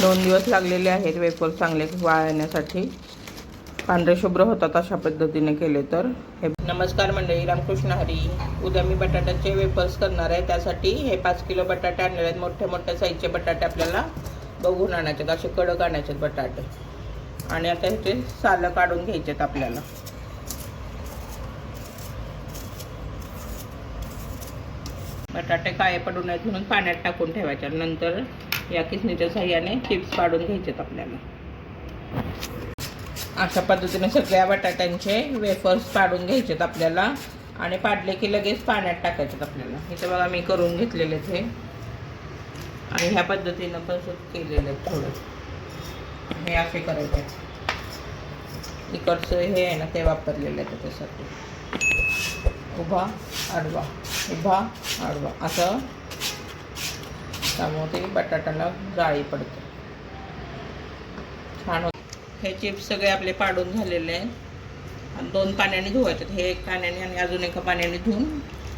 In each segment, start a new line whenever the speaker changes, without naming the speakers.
2 दिवस लागलेले आहेत वेफर चांगले वाळण्यासाठी. पांढरे शुभ्र होतात अशा पद्धतीने केले तर. हे नमस्कार मंडळी, रामकृष्ण हरी. उद्या मी बटाट्याचे वेफर्स करणार आहे. त्यासाठी हे 5 किलो बटाटे आणलेले आहेत. मोठे मोठे साईजचे बटाटे आपल्याला बघून आणायचे, असे कडक आणायचे बटाटे. आणि आता ह्याचे सालं काढून घ्यायचेत आपल्याला. बटाटे काळे पडू नयेत म्हणून पाण्यात टाकून ठेवायचे. नंतर या किसणीच्या साह्याने चिप्स काढून घ्यायचेत आपल्याला. अशा पद्धतीने सगळ्या बटाट्यांचे वेफर्स काढून घ्यायचेत आपल्याला. आणि पाडले की लगेच पाण्यात टाकायचेत आपल्याला. इथे बघा मी करून घेतलेले ते. आणि ह्या पद्धतीनं पण केलेले आहेत थोडं. हे असे करायचे. इकडचं हे आहे ना ते वापरलेलं आहे त्याच्यासाठी. उभा आडवा उभा आडवा असं, त्यामुळे ते बटाट्याला जाळी पडते. छान होतं. हे चिप्स सगळे आपले पाडून झालेले आहेत. आणि 2 पाण्याने धुवायचे. हे 1 पाण्याने आणि अजून 1 पाण्याने धुवून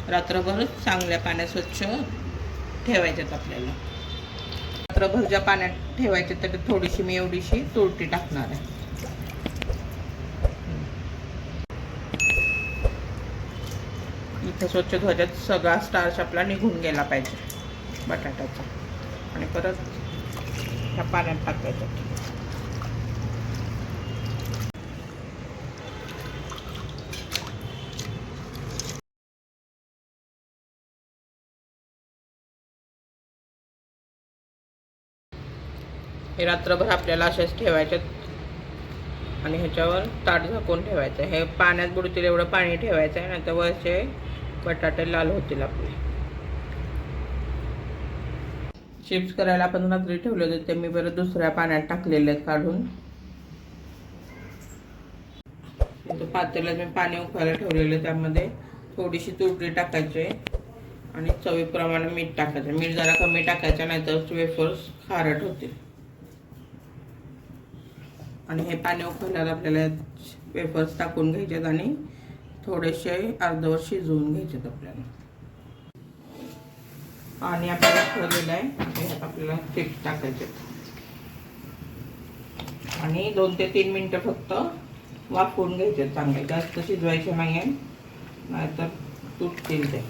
रात्रभर चांगल्या पाण्यात स्वच्छ ठेवायचेत आपल्याला. रात्रभर ज्या पाण्यात ठेवायचे त्याच्यात थोडीशी मी एवढीशी तुरटी टाकणार आहे. इथे स्वच्छ धुवायच्यात. सगळा स्टार्च आपला निघून गेला पाहिजे बटाट्याचा. आणि परत ह्या पाण्यात टाकायचं. हे रात्रभर आपल्याला असेच ठेवायचे. आणि ह्याच्यावर ताट झाकून ठेवायचं. हे पाण्यात बुडतील एवढं पाणी ठेवायचं आहे, नाहीतर वरचे बटाटे लाल होतील आपले. चिप्स करायला आपण रात्री ठेवले होते ते मी परत दुसऱ्या पाण्यात टाकलेले आहेत काढून. पातेल्यात मी पाणी उकळायला ठेवलेलं, त्यामध्ये थोडीशी तुरटी टाकायची आणि चवीप्रमाणे मीठ टाकायचं. मीठ जरा कमी टाकायचं, नाहीतर वेफर्स खारट होतील. आणि हे पाणी उकळल्यावर आपल्याला वेफर्स टाकून घ्यायचे आणि थोडेसे अर्धवट शिजवून घ्यायचे आपल्याला. पाणी आपल्याला उकळलेलं आहे. ह्यात आपल्याला चिप्स टाकायचे आणि 2 ते 3 मिनिटं फक्त वाफवून घ्यायचे चांगले. जास्त शिजवायचे नाही आहे, नाहीतर तुटतील ते.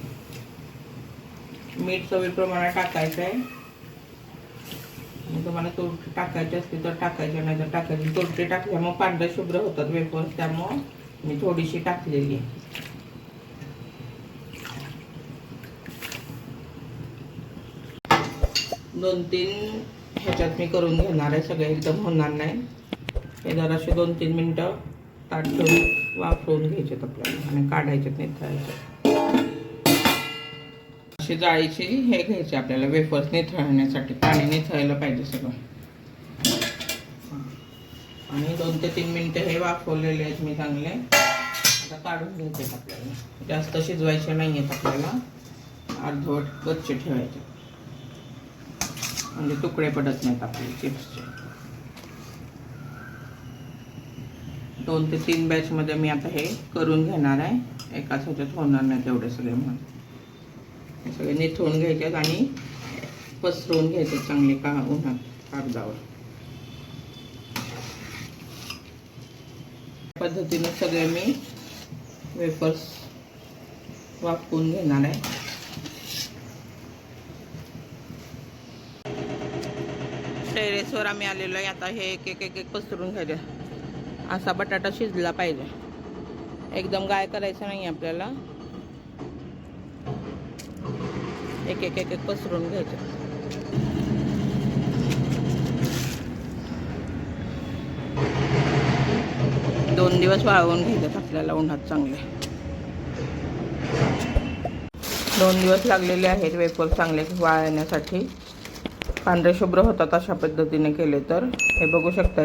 मीठ चवीप्रमाणे टाकायचं आहे. तुम्हाला तुरटी टाकायची असते तर टाकायची, नाही तर टाकायची. तुरटी टाकल्यामुळे पांढरे शुभ्र होतात वेफर्स, त्यामुळं मी थोडीशी टाकलेली आहे. दोन 3 ह्याच्यात मी करून घेणार आहे. सगळे एकदम होणार नाही. हे जराशे 2-3 मिनटं ताट ठेवून वाफवून घ्यायचेत आपल्याला आणि काढायचेत निथळायचे. अशी जाळीची हे घ्यायचे आपल्याला वेफर्स निथळण्यासाठी. पाणी निथळायला पाहिजे सगळं. आणि 2 ते 3 मिनटं हे वाफवलेले आहेत मी चांगले. आता काढून घ्यायचे आपल्याला. जास्त शिजवायचे नाही आहेत आपल्याला, अर्धवट गच्चे ठेवायचे म्हणजे तुकडे पडत नाहीत आपले चिप्सचे. 2 ते 3 बॅचमध्ये मी आता हे करून घेणार आहे. एकाच ह्याच्यात होणार नाही तेवढे सगळे म्हणून. हे सगळे निथळून घ्यायचे आणि पसरवून घ्यायचे चांगले उन्हात कागदावर. पद्धतीने सगळे मी वेफर्स वाफवून घेणार आहे. टेरेसवर आम्ही आलेलो आहे. आता हे एक पसरून घ्यायचं. असा बटाटा शिजला पाहिजे, एकदम गाय करायचं नाही आपल्याला. एक पसरून घ्यायचं. दोन दिवस वाळवून घ्यायचं आपल्याला उन्हात चांगले. 2 दिवस लागलेले आहेत वेफर चांगले वाळण्यासाठी. पांढरे शुभ्र होतात अशा पद्धतीने केले तर. हे बघू शकता.